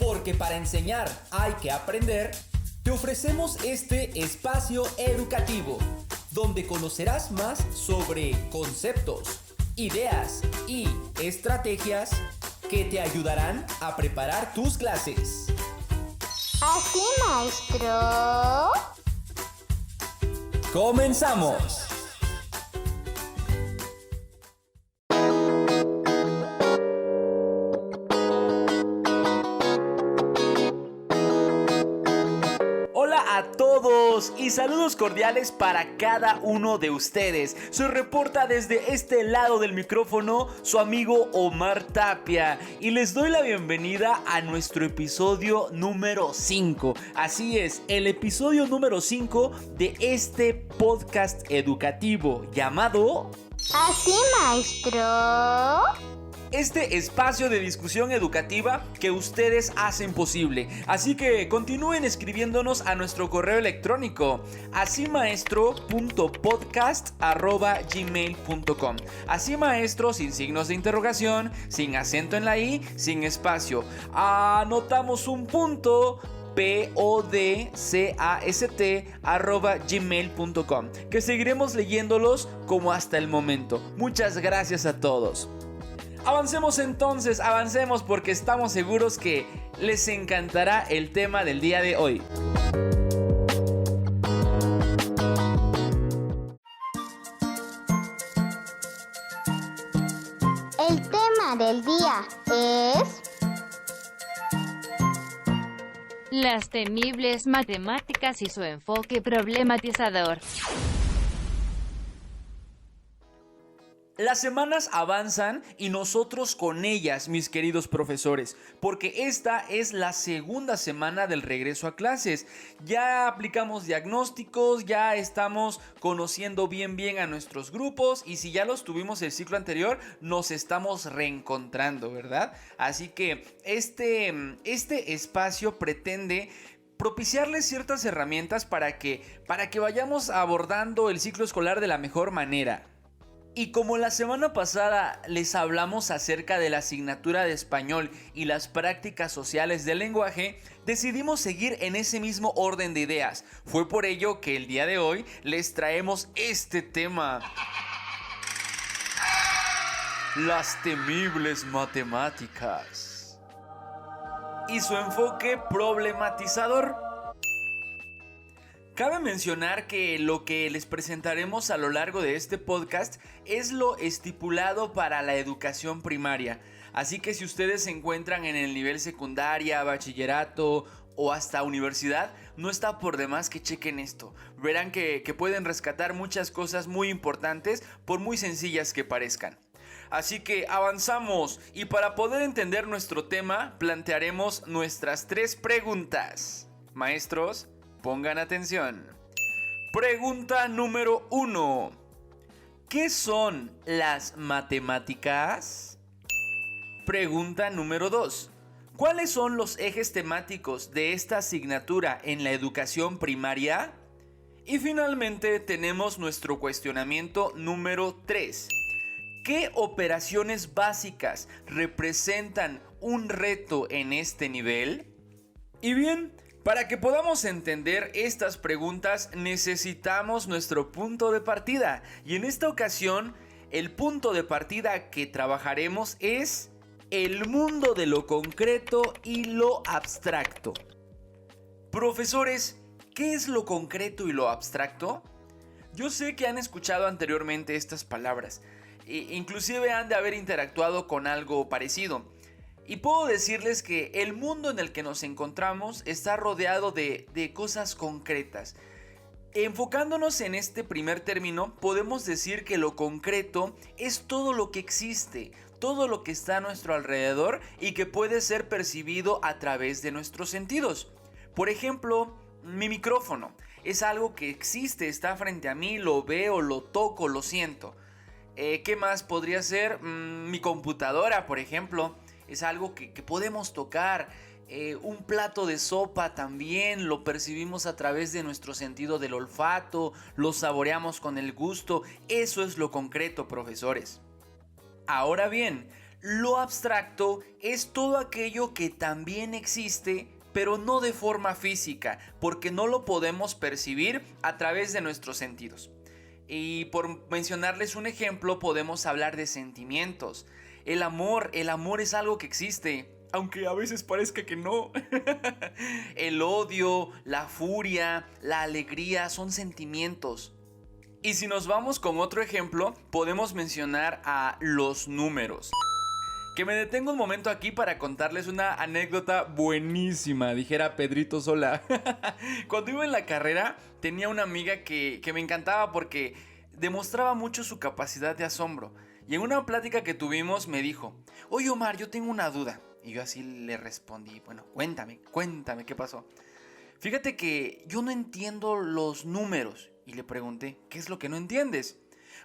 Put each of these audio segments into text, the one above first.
Porque para enseñar hay que aprender, te ofrecemos este espacio educativo, donde conocerás más sobre conceptos, ideas y estrategias que te ayudarán a preparar tus clases. ¿Así, maestro? ¡Comenzamos! Hola a todos y saludos cordiales para cada uno de ustedes. Se reporta desde este lado del micrófono su amigo Omar Tapia y les doy la bienvenida a nuestro episodio número 5. Así es, el episodio número 5 de este podcast educativo llamado ¿Así, maestro? este espacio de discusión educativa que ustedes hacen posible. Así que continúen escribiéndonos a nuestro correo electrónico asimaestro.podcast@gmail.com. Así maestro, sin signos de interrogación, sin acento en la i, sin espacio. Anotamos un punto. podcast@gmail.com, que seguiremos leyéndolos como hasta el momento. Muchas gracias a todos. Avancemos entonces, avancemos porque estamos seguros que les encantará el tema del día de hoy. El tema del día es las temibles matemáticas y su enfoque problematizador. Las semanas avanzan y nosotros con ellas, mis queridos profesores, porque esta es la segunda semana del regreso a clases. Ya aplicamos diagnósticos, ya estamos conociendo bien a nuestros grupos y si ya los tuvimos el ciclo anterior, nos estamos reencontrando, ¿verdad? Así que este espacio pretende propiciarles ciertas herramientas para que vayamos abordando el ciclo escolar de la mejor manera. Y como la semana pasada les hablamos acerca de la asignatura de español y las prácticas sociales del lenguaje, decidimos seguir en ese mismo orden de ideas. Fue por ello que el día de hoy les traemos este tema: las temibles matemáticas y su enfoque problematizador. Cabe mencionar que lo que les presentaremos a lo largo de este podcast es lo estipulado para la educación primaria. Así que si ustedes se encuentran en el nivel secundaria, bachillerato o hasta universidad, no está por demás que chequen esto. Verán que pueden rescatar muchas cosas muy importantes por muy sencillas que parezcan. Así que avanzamos y para poder entender nuestro tema plantearemos nuestras 3 preguntas. Maestros, pongan atención. Pregunta número 1. ¿Qué son las matemáticas? Pregunta número 2. ¿Cuáles son los ejes temáticos de esta asignatura en la educación primaria? Y finalmente tenemos nuestro cuestionamiento número 3. ¿Qué operaciones básicas representan un reto en este nivel? Y bien, para que podamos entender estas preguntas necesitamos nuestro punto de partida. Y en esta ocasión, el punto de partida que trabajaremos es el mundo de lo concreto y lo abstracto. Profesores, ¿qué es lo concreto y lo abstracto? Yo sé que han escuchado anteriormente estas palabras. Inclusive han de haber interactuado con algo parecido. Y puedo decirles que el mundo en el que nos encontramos está rodeado de cosas concretas. Enfocándonos en este primer término, podemos decir que lo concreto es todo lo que existe, todo lo que está a nuestro alrededor y que puede ser percibido a través de nuestros sentidos. Por ejemplo, mi micrófono es algo que existe, está frente a mí, lo veo, lo toco, lo siento. ¿Qué más podría ser? Mi computadora, por ejemplo. Es algo que podemos tocar. Un plato de sopa también lo percibimos a través de nuestro sentido del olfato, lo saboreamos con el gusto. Eso es lo concreto, profesores. Ahora bien, Lo abstracto es todo aquello que también existe, pero no de forma física, porque no lo podemos percibir a través de nuestros sentidos. Y por mencionarles un ejemplo, podemos hablar de sentimientos. El amor es algo que existe, aunque a veces parezca que no. El odio, la furia, la alegría son sentimientos. Y si nos vamos con otro ejemplo, podemos mencionar a los números. Que me detengo un momento aquí para contarles una anécdota buenísima, dijera Pedrito Sola. Cuando iba en la carrera, tenía una amiga que me encantaba porque demostraba mucho su capacidad de asombro. Y en una plática que tuvimos me dijo: oye Omar, yo tengo una duda. Y yo así le respondí: bueno, cuéntame, ¿qué pasó? Fíjate que yo no entiendo los números. Y le pregunté: ¿qué es lo que no entiendes?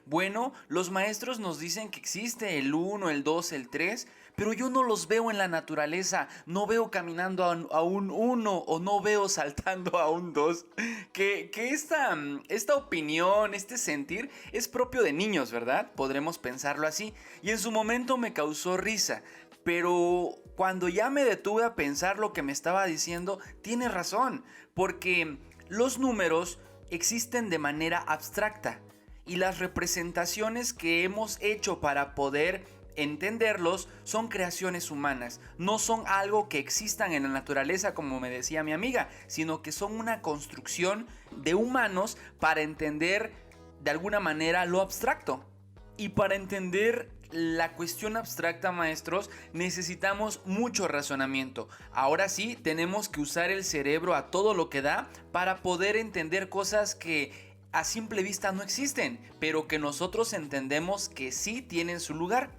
Bueno, los maestros nos dicen que existe el 1, el 2, el 3, pero yo no los veo en la naturaleza. No veo caminando a un 1 o no veo saltando a un 2. Que esta opinión, este sentir es propio de niños, ¿verdad? Podremos pensarlo así. Y en su momento me causó risa. Pero cuando ya me detuve a pensar lo que me estaba diciendo, tiene razón. Porque los números existen de manera abstracta. Y las representaciones que hemos hecho para poder entenderlos son creaciones humanas. No son algo que existan en la naturaleza, como me decía mi amiga, sino que son una construcción de humanos para entender de alguna manera lo abstracto. Y para entender la cuestión abstracta, maestros, necesitamos mucho razonamiento. Ahora sí, tenemos que usar el cerebro a todo lo que da para poder entender cosas que a simple vista no existen, pero que nosotros entendemos que sí tienen su lugar.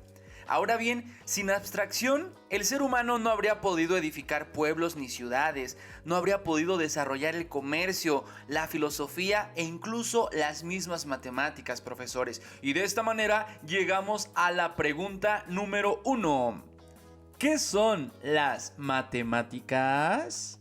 Ahora bien, sin abstracción, el ser humano no habría podido edificar pueblos ni ciudades, no habría podido desarrollar el comercio, la filosofía e incluso las mismas matemáticas, profesores. Y de esta manera llegamos a la pregunta número 1. ¿Qué son las matemáticas?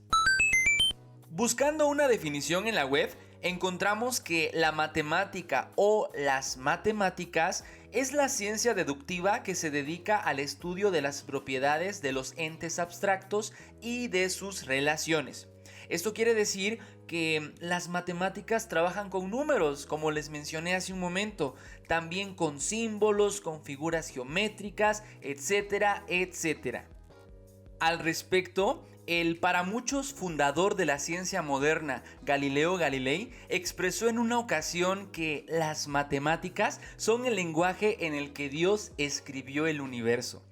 Buscando una definición en la web, encontramos que la matemática o las matemáticas es la ciencia deductiva que se dedica al estudio de las propiedades de los entes abstractos y de sus relaciones. Esto quiere decir que las matemáticas trabajan con números, como les mencioné hace un momento, también con símbolos, con figuras geométricas, etcétera, etcétera. Al respecto, el para muchos fundador de la ciencia moderna, Galileo Galilei, expresó en una ocasión que las matemáticas son el lenguaje en el que Dios escribió el universo.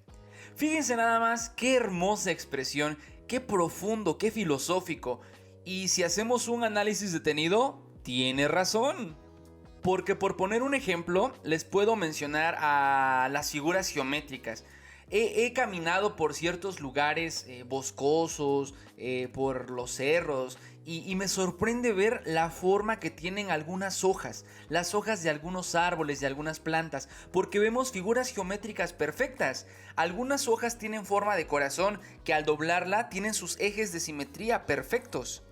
Fíjense nada más qué hermosa expresión, qué profundo, qué filosófico. Y si hacemos un análisis detenido, tiene razón. Porque por poner un ejemplo, les puedo mencionar a las figuras geométricas. He caminado por ciertos lugares boscosos, por los cerros, y me sorprende ver la forma que tienen algunas hojas, las hojas de algunos árboles, de algunas plantas, porque vemos figuras geométricas perfectas. Algunas hojas tienen forma de corazón que al doblarla tienen sus ejes de simetría perfectos.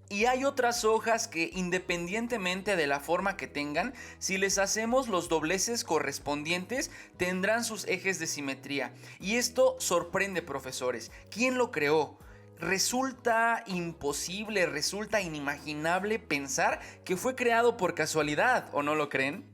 Y hay otras hojas que, independientemente de la forma que tengan, si les hacemos los dobleces correspondientes, tendrán sus ejes de simetría. Y esto sorprende, profesores. ¿Quién lo creó? Resulta imposible, resulta inimaginable pensar que fue creado por casualidad, ¿o no lo creen?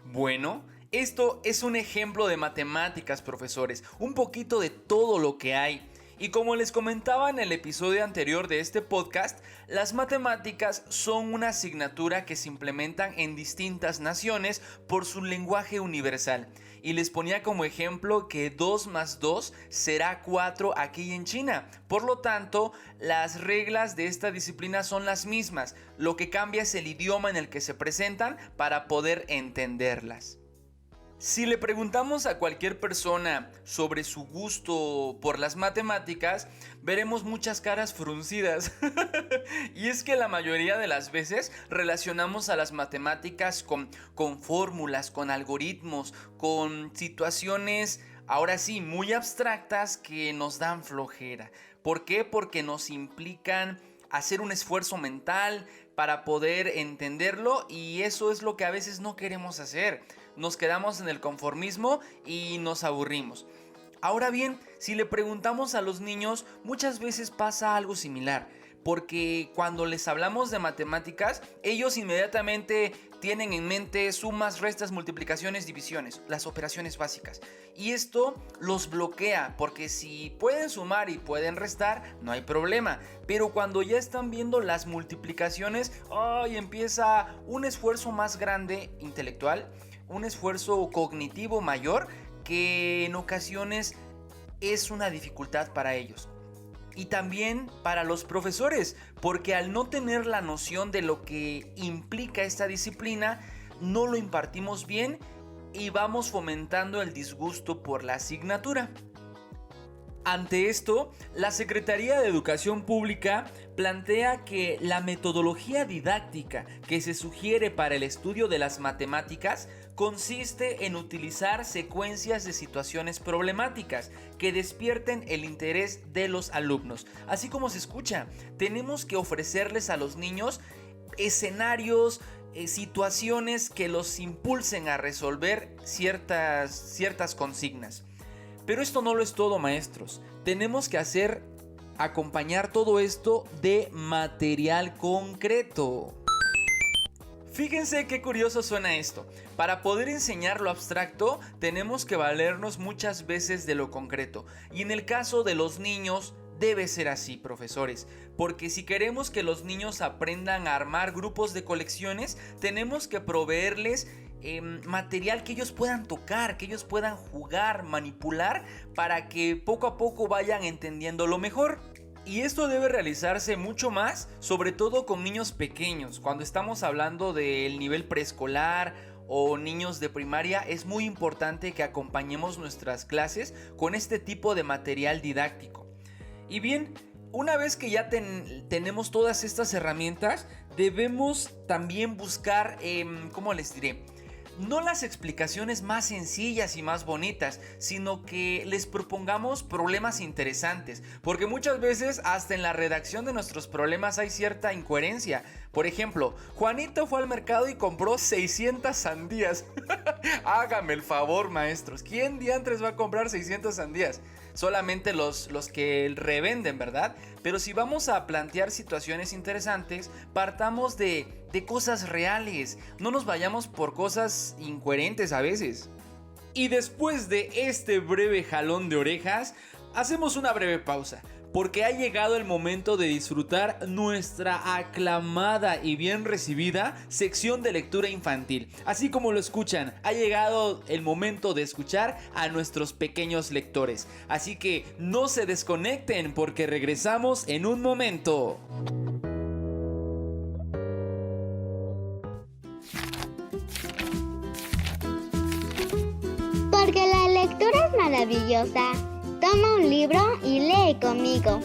Bueno, esto es un ejemplo de matemáticas, profesores. Un poquito de todo lo que hay. Y como les comentaba en el episodio anterior de este podcast, las matemáticas son una asignatura que se implementan en distintas naciones por su lenguaje universal. Y les ponía como ejemplo que 2 más 2 será 4 aquí en China. Por lo tanto, las reglas de esta disciplina son las mismas. Lo que cambia es el idioma en el que se presentan para poder entenderlas. Si le preguntamos a cualquier persona sobre su gusto por las matemáticas, veremos muchas caras fruncidas. Y es que la mayoría de las veces relacionamos a las matemáticas con fórmulas, con algoritmos, con situaciones, ahora sí, muy abstractas que nos dan flojera. ¿Por qué? Porque nos implican hacer un esfuerzo mental para poder entenderlo, y eso es lo que a veces no queremos hacer. Nos quedamos en el conformismo y nos aburrimos. Ahora bien, si le preguntamos a los niños, muchas veces pasa algo similar, porque cuando les hablamos de matemáticas, ellos inmediatamente tienen en mente sumas, restas, multiplicaciones, divisiones, las operaciones básicas. Y esto los bloquea, porque si pueden sumar y pueden restar, no hay problema. Pero cuando ya están viendo las multiplicaciones, empieza un esfuerzo más grande intelectual, un esfuerzo cognitivo mayor, que en ocasiones es una dificultad para ellos. Y también para los profesores, porque al no tener la noción de lo que implica esta disciplina, no lo impartimos bien y vamos fomentando el disgusto por la asignatura. Ante esto, la Secretaría de Educación Pública plantea que la metodología didáctica que se sugiere para el estudio de las matemáticas consiste en utilizar secuencias de situaciones problemáticas que despierten el interés de los alumnos. Así como se escucha, tenemos que ofrecerles a los niños escenarios, situaciones que los impulsen a resolver ciertas consignas. Pero esto no lo es todo, maestros. Tenemos que acompañar todo esto de material concreto. Fíjense qué curioso suena esto. Para poder enseñar lo abstracto, tenemos que valernos muchas veces de lo concreto. Y en el caso de los niños, debe ser así, profesores, porque si queremos que los niños aprendan a armar grupos de colecciones, tenemos que proveerles material que ellos puedan tocar, que ellos puedan jugar, manipular, para que poco a poco vayan entendiendo lo mejor. Y esto debe realizarse mucho más, sobre todo con niños pequeños. Cuando estamos hablando del nivel preescolar o niños de primaria, es muy importante que acompañemos nuestras clases con este tipo de material didáctico. Y bien, una vez que ya tenemos todas estas herramientas, debemos también buscar, ¿cómo les diré? No las explicaciones más sencillas y más bonitas, sino que les propongamos problemas interesantes, porque muchas veces hasta en la redacción de nuestros problemas hay cierta incoherencia. Por ejemplo, Juanito fue al mercado y compró 600 sandías. Hágame el favor, maestros, ¿quién diantres va a comprar 600 sandías? Solamente los que revenden, ¿verdad? Pero si vamos a plantear situaciones interesantes, partamos de cosas reales. No nos vayamos por cosas incoherentes a veces. Y después de este breve jalón de orejas, hacemos una breve pausa, porque ha llegado el momento de disfrutar nuestra aclamada y bien recibida sección de lectura infantil. Así como lo escuchan, ha llegado el momento de escuchar a nuestros pequeños lectores. Así que no se desconecten, porque regresamos en un momento. Porque la lectura es maravillosa. Toma un libro y lee conmigo.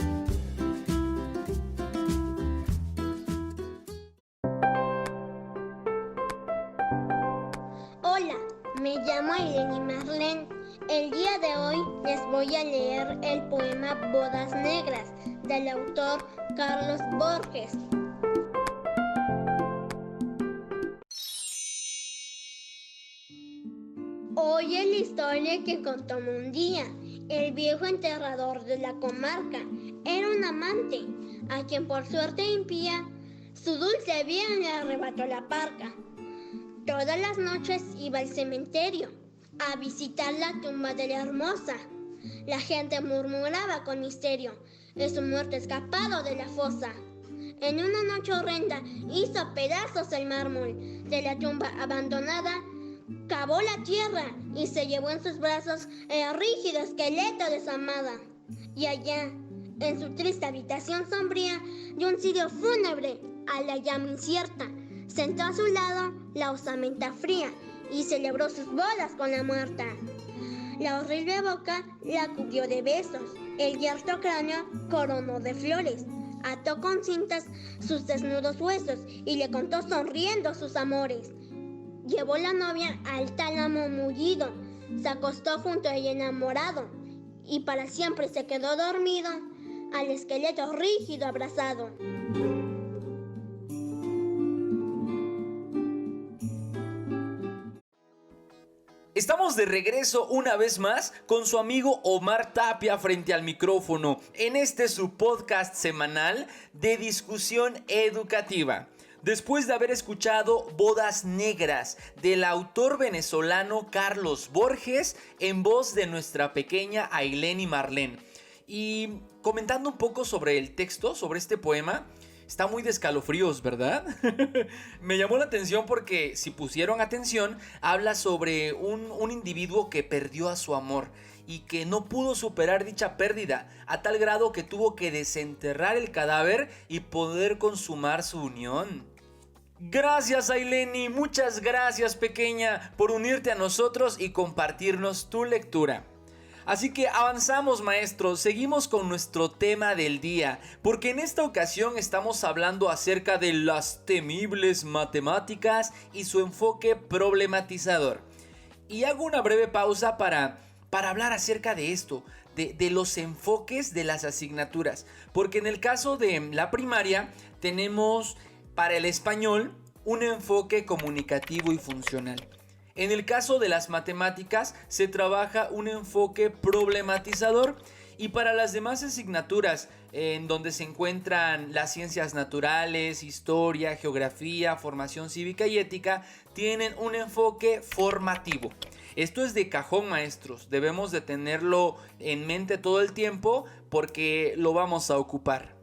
Hola, me llamo Eleni Marlene. El día de hoy les voy a leer el poema Bodas Negras del autor Carlos Borges. Hoy es la historia que contó un día. El viejo enterrador de la comarca era un amante, a quien por suerte impía, su dulce bien le arrebató la parca. Todas las noches iba al cementerio a visitar la tumba de la hermosa. La gente murmuraba con misterio, es un muerto escapado de la fosa. En una noche horrenda hizo pedazos el mármol de la tumba abandonada. Cavó la tierra y se llevó en sus brazos el rígido esqueleto de su amada. Y allá, en su triste habitación sombría, de un cirio fúnebre a la llama incierta, sentó a su lado la osamenta fría y celebró sus bodas con la muerta. La horrible boca la cubrió de besos, el yerto cráneo coronó de flores, ató con cintas sus desnudos huesos y le contó sonriendo sus amores. Llevó la novia al tálamo mullido, se acostó junto a ella enamorado y para siempre se quedó dormido al esqueleto rígido abrazado. Estamos Estamos de regreso una vez más con su amigo Omar Tapia frente al micrófono en este su podcast semanal de discusión educativa. Después de haber escuchado Bodas Negras del autor venezolano Carlos Borges en voz de nuestra pequeña Aileni Marlene. Y comentando un poco sobre el texto, sobre este poema, está muy de escalofríos, ¿verdad? Me llamó la atención porque, si pusieron atención, habla sobre un individuo que perdió a su amor y que no pudo superar dicha pérdida, a tal grado que tuvo que desenterrar el cadáver y poder consumar su unión. Gracias, Aileni, muchas gracias, pequeña, por unirte a nosotros y compartirnos tu lectura. Así que avanzamos, maestros, seguimos con nuestro tema del día, porque en esta ocasión estamos hablando acerca de las temibles matemáticas y su enfoque problematizador. Y hago una breve pausa para hablar acerca de esto, de los enfoques de las asignaturas, porque en el caso de la primaria tenemos para el español un enfoque comunicativo y funcional. En el caso de las matemáticas se trabaja un enfoque problematizador y para las demás asignaturas en donde se encuentran las ciencias naturales, historia, geografía, formación cívica y ética, tienen un enfoque formativo. Esto es de cajón, maestros, debemos de tenerlo en mente todo el tiempo porque lo vamos a ocupar.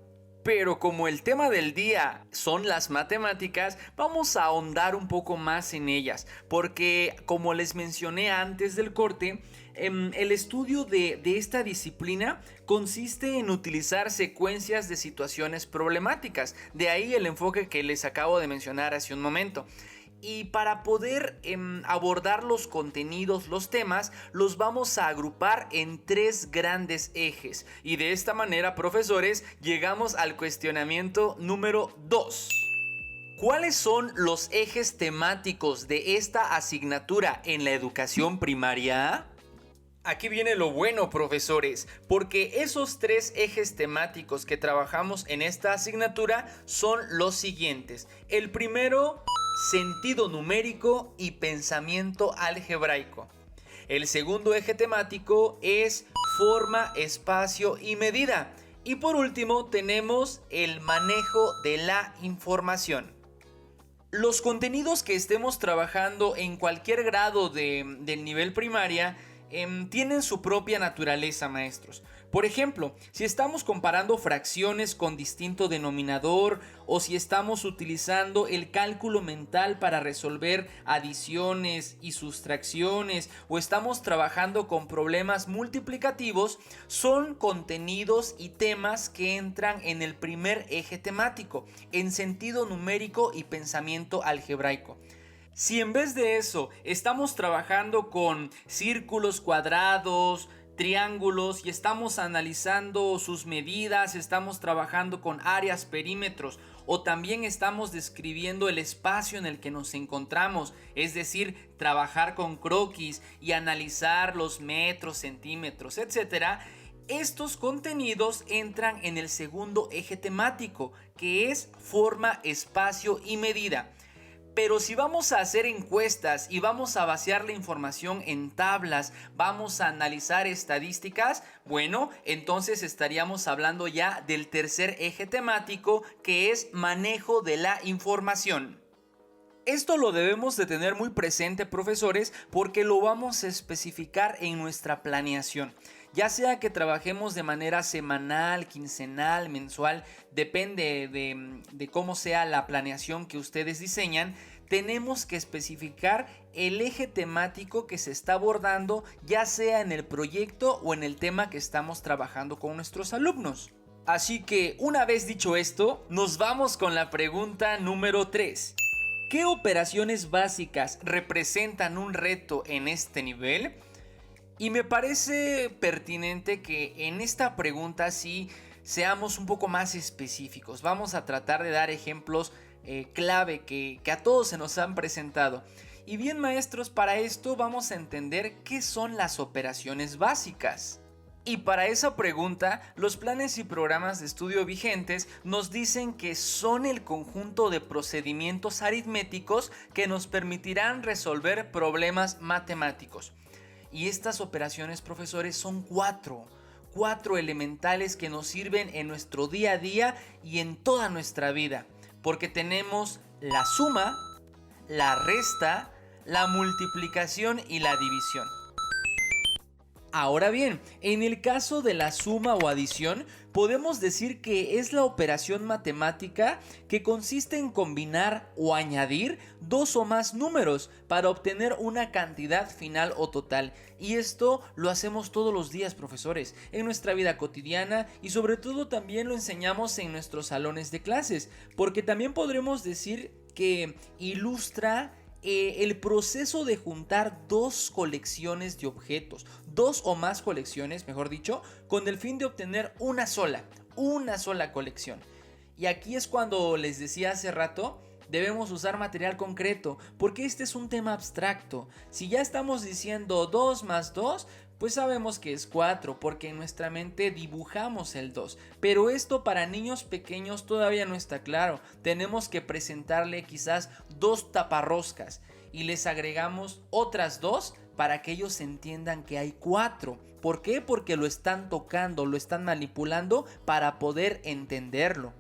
Pero como el tema del día son las matemáticas, vamos a ahondar un poco más en ellas, porque como les mencioné antes del corte, el estudio de esta disciplina consiste en utilizar secuencias de situaciones problemáticas, de ahí el enfoque que les acabo de mencionar hace un momento. Y para poder abordar los contenidos, los temas, los vamos a agrupar en 3 grandes ejes. Y de esta manera, profesores, llegamos al cuestionamiento número 2. ¿Cuáles son los ejes temáticos de esta asignatura en la educación primaria? Aquí viene lo bueno, profesores, porque esos 3 ejes temáticos que trabajamos en esta asignatura son los siguientes. El primero, sentido numérico y pensamiento algebraico. El segundo eje temático es forma, espacio y medida. Y por último tenemos el manejo de la información. Los contenidos que estemos trabajando en cualquier grado del nivel primaria tienen su propia naturaleza, maestros. Por ejemplo, si estamos comparando fracciones con distinto denominador o si estamos utilizando el cálculo mental para resolver adiciones y sustracciones o estamos trabajando con problemas multiplicativos, son contenidos y temas que entran en el primer eje temático, en sentido numérico y pensamiento algebraico. Si en vez de eso estamos trabajando con círculos, cuadrados, triángulos y estamos analizando sus medidas, estamos trabajando con áreas, perímetros o también estamos describiendo el espacio en el que nos encontramos, es decir, trabajar con croquis y analizar los metros, centímetros, etc., estos contenidos entran en el segundo eje temático, que es forma, espacio y medida. Pero si vamos a hacer encuestas y vamos a vaciar la información en tablas, vamos a analizar estadísticas, bueno, entonces estaríamos hablando ya del tercer eje temático, que es manejo de la información. Esto lo debemos de tener muy presente, profesores, porque lo vamos a especificar en nuestra planeación. Ya sea que trabajemos de manera semanal, quincenal, mensual, depende de cómo sea la planeación que ustedes diseñan, tenemos que especificar el eje temático que se está abordando, ya sea en el proyecto o en el tema que estamos trabajando con nuestros alumnos. Así que, una vez dicho esto, nos vamos con la pregunta número 3. ¿Qué operaciones básicas representan un reto en este nivel? Y me parece pertinente que en esta pregunta sí seamos un poco más específicos. Vamos a tratar de dar ejemplos clave que a todos se nos han presentado. Y bien, maestros, para esto vamos a entender qué son las operaciones básicas. Y para esa pregunta, los planes y programas de estudio vigentes nos dicen que son el conjunto de procedimientos aritméticos que nos permitirán resolver problemas matemáticos. Y estas operaciones, profesores, son cuatro elementales que nos sirven en nuestro día a día y en toda nuestra vida. Porque tenemos la suma, la resta, la multiplicación y la división. Ahora bien, en el caso de la suma o adición, podemos decir que es la operación matemática que consiste en combinar o añadir dos o más números para obtener una cantidad final o total. Y esto lo hacemos todos los días, profesores, en nuestra vida cotidiana, y sobre todo también lo enseñamos en nuestros salones de clases, porque también podremos decir que ilustra el proceso de juntar dos colecciones de objetos, dos o más colecciones, mejor dicho, con el fin de obtener una sola colección. Y aquí es cuando les decía hace rato, debemos usar material concreto, porque este es un tema abstracto. Si ya estamos diciendo 2 más 2, pues sabemos que es 4, porque en nuestra mente dibujamos el 2. Pero esto para niños pequeños todavía no está claro. Tenemos que presentarle quizás 2 taparroscas y les agregamos otras 2 para que ellos entiendan que hay 4. ¿Por qué? Porque lo están tocando, lo están manipulando para poder entenderlo.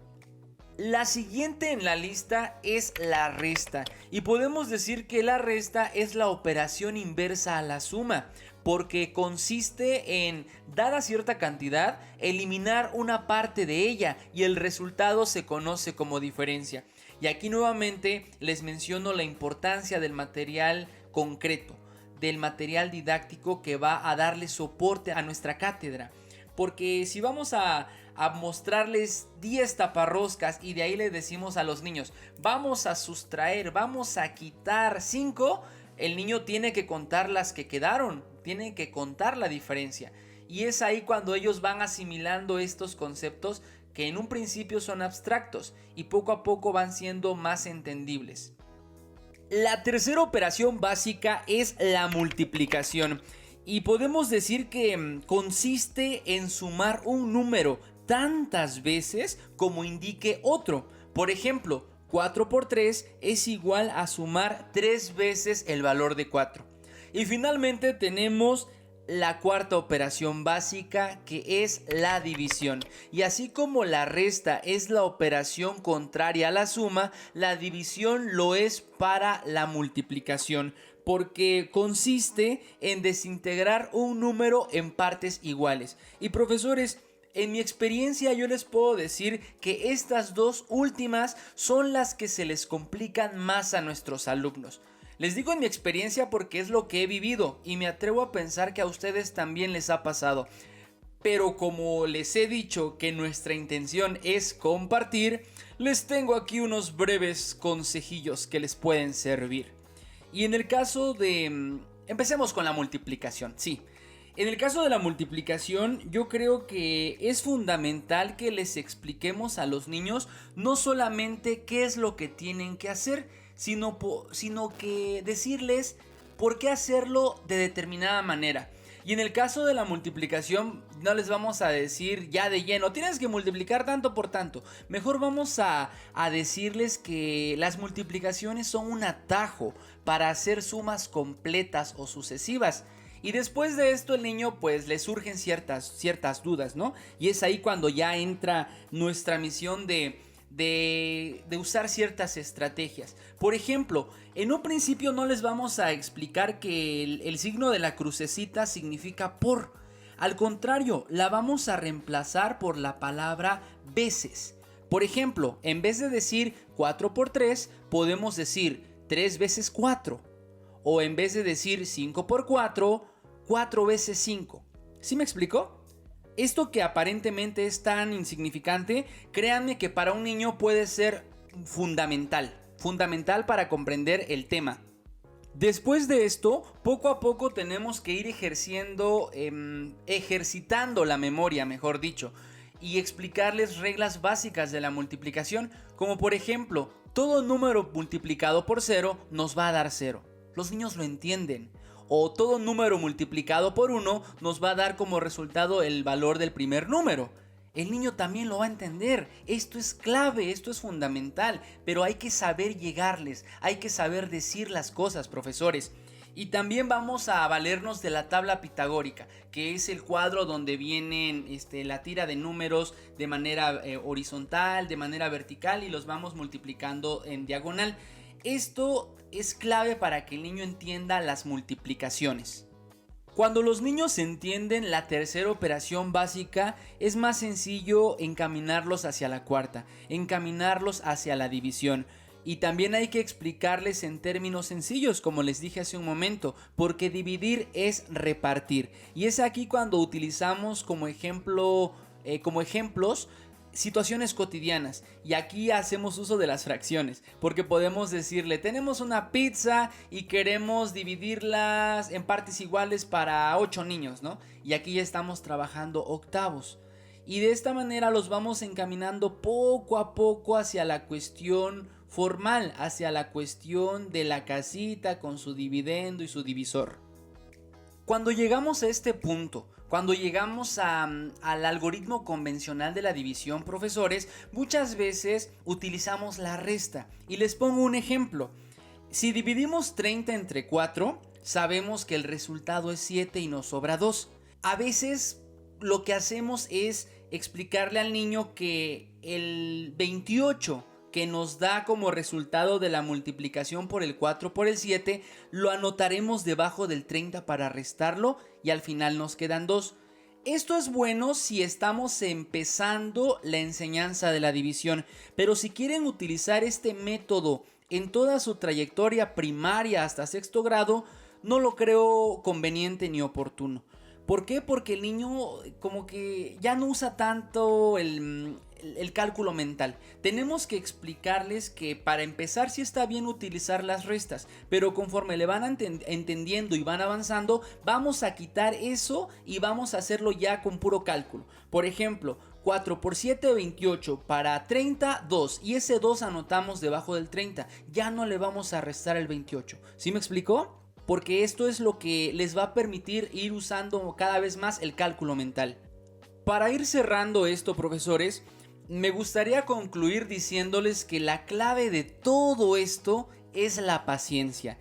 La siguiente en la lista es la resta, y podemos decir que la resta es la operación inversa a la suma, porque consiste en, dada cierta cantidad, eliminar una parte de ella y el resultado se conoce como diferencia. Y aquí nuevamente les menciono la importancia del material concreto, del material didáctico que va a darle soporte a nuestra cátedra. Porque si vamos a mostrarles 10 taparroscas y de ahí le decimos a los niños, vamos a sustraer, vamos a quitar 5, el niño tiene que contar las que quedaron, tiene que contar la diferencia. Y es ahí cuando ellos van asimilando estos conceptos que en un principio son abstractos y poco a poco van siendo más entendibles. La tercera operación básica es la multiplicación. Y podemos decir que consiste en sumar un número tantas veces como indique otro. Por ejemplo, 4 por 3 es igual a sumar 3 veces el valor de 4. Y finalmente tenemos la cuarta operación básica, que es la división. Y así como la resta es la operación contraria a la suma, la división lo es para la multiplicación, porque consiste en desintegrar un número en partes iguales. Y profesores, en mi experiencia yo les puedo decir que estas dos últimas son las que se les complican más a nuestros alumnos. Les digo en mi experiencia porque es lo que he vivido y me atrevo a pensar que a ustedes también les ha pasado. Pero como les he dicho que nuestra intención es compartir, les tengo aquí unos breves consejillos que les pueden servir. Y en el caso de... empecemos con la multiplicación, sí. En el caso de la multiplicación, yo creo que es fundamental que les expliquemos a los niños no solamente qué es lo que tienen que hacer, sino que decirles por qué hacerlo de determinada manera. Y en el caso de la multiplicación, no les vamos a decir ya de lleno, tienes que multiplicar tanto por tanto. Mejor vamos a decirles que las multiplicaciones son un atajo para hacer sumas completas o sucesivas. Y después de esto el niño pues le surgen ciertas dudas, ¿no? Y es ahí cuando ya entra nuestra misión de usar ciertas estrategias. Por ejemplo, en un principio no les vamos a explicar que el signo de la crucecita significa por. Al contrario, la vamos a reemplazar por la palabra veces. Por ejemplo, en vez de decir 4 por 3, podemos decir 3 veces 4. O en vez de decir 5 por 4, 4 veces 5. ¿Sí me explico? Esto que aparentemente es tan insignificante, créanme que para un niño puede ser fundamental para comprender el tema. Después de esto, poco a poco tenemos que ir ejercitando la memoria, mejor dicho, y explicarles reglas básicas de la multiplicación, como por ejemplo, todo número multiplicado por 0 nos va a dar 0. Los niños lo entienden. O todo número multiplicado por 1 nos va a dar como resultado el valor del primer número. El niño también lo va a entender. Esto es clave, esto es fundamental, pero hay que saber llegarles, hay que saber decir las cosas, profesores. Y también vamos a valernos de la tabla pitagórica, que es el cuadro donde vienen la tira de números de manera horizontal, de manera vertical, y los vamos multiplicando en diagonal. Esto es clave para que el niño entienda las multiplicaciones. Cuando los niños entienden la tercera operación básica, es más sencillo encaminarlos hacia la cuarta, encaminarlos hacia la división. Y también hay que explicarles en términos sencillos, como les dije hace un momento, porque dividir es repartir. Y es aquí cuando utilizamos como ejemplos situaciones cotidianas. Y aquí hacemos uso de las fracciones, porque podemos decirle: tenemos una pizza y queremos dividirlas en partes iguales para 8 niños, ¿no? Y aquí ya estamos trabajando octavos. Y de esta manera los vamos encaminando poco a poco hacia la cuestión formal, hacia la cuestión de la casita con su dividendo y su divisor. Cuando llegamos a este punto, cuando llegamos al algoritmo convencional de la división, profesores, muchas veces utilizamos la resta. Y les pongo un ejemplo. Si dividimos 30 entre 4, sabemos que el resultado es 7 y nos sobra 2. A veces lo que hacemos es explicarle al niño que el 28 que nos da como resultado de la multiplicación por el 4 por el 7, lo anotaremos debajo del 30 para restarlo y al final nos quedan 2. Esto es bueno si estamos empezando la enseñanza de la división, pero si quieren utilizar este método en toda su trayectoria primaria hasta sexto grado, no lo creo conveniente ni oportuno. ¿Por qué? Porque el niño como que ya no usa tanto el cálculo mental. Tenemos que explicarles que para empezar sí está bien utilizar las restas, pero conforme le van entendiendo y van avanzando, vamos a quitar eso y vamos a hacerlo ya con puro cálculo. Por ejemplo, 4 por 7, 28, para 30, 2, y ese 2 anotamos debajo del 30, ya no le vamos a restar el 28. ¿Sí me explicó? Porque esto es lo que les va a permitir ir usando cada vez más el cálculo mental. Para ir cerrando esto, profesores, me gustaría concluir diciéndoles que la clave de todo esto es la paciencia.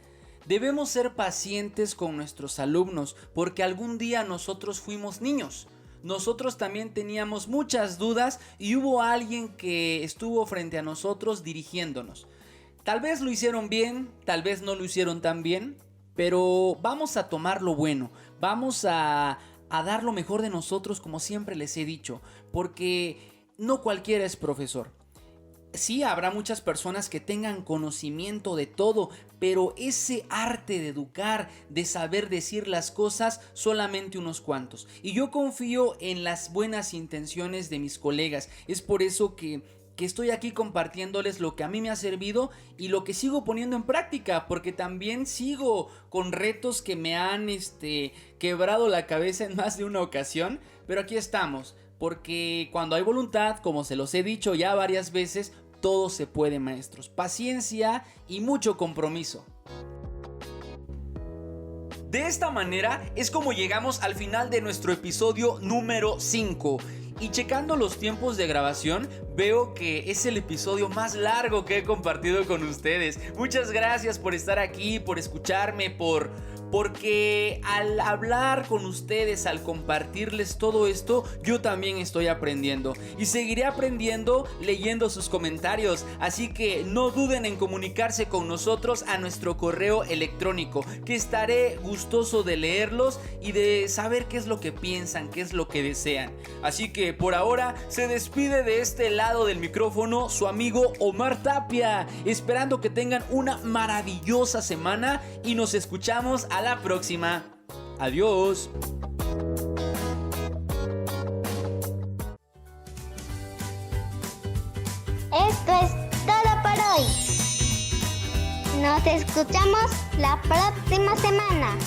Debemos ser pacientes con nuestros alumnos porque algún día nosotros fuimos niños. Nosotros también teníamos muchas dudas y hubo alguien que estuvo frente a nosotros dirigiéndonos. Tal vez lo hicieron bien, tal vez no lo hicieron tan bien, pero vamos a tomar lo bueno, vamos a dar lo mejor de nosotros, como siempre les he dicho, porque no cualquiera es profesor. Sí, habrá muchas personas que tengan conocimiento de todo, pero ese arte de educar, de saber decir las cosas, solamente unos cuantos. Y yo confío en las buenas intenciones de mis colegas. Es por eso que estoy aquí compartiéndoles lo que a mí me ha servido y lo que sigo poniendo en práctica, porque también sigo con retos que me han quebrado la cabeza en más de una ocasión, pero aquí estamos, porque cuando hay voluntad, como se los he dicho ya varias veces, todo se puede, maestros. Paciencia y mucho compromiso. De esta manera es como llegamos al final de nuestro episodio número 5. Y checando los tiempos de grabación, veo que es el episodio más largo que he compartido con ustedes. Muchas gracias por estar aquí, por escucharme, porque al hablar con ustedes, al compartirles todo esto, yo también estoy aprendiendo. Y seguiré aprendiendo leyendo sus comentarios. Así que no duden en comunicarse con nosotros a nuestro correo electrónico, que estaré gustoso de leerlos y de saber qué es lo que piensan, qué es lo que desean. Así que por ahora se despide de este lado del micrófono su amigo Omar Tapia, esperando que tengan una maravillosa semana y nos escuchamos a la próxima. Adiós. Esto es todo por hoy. Nos escuchamos la próxima semana.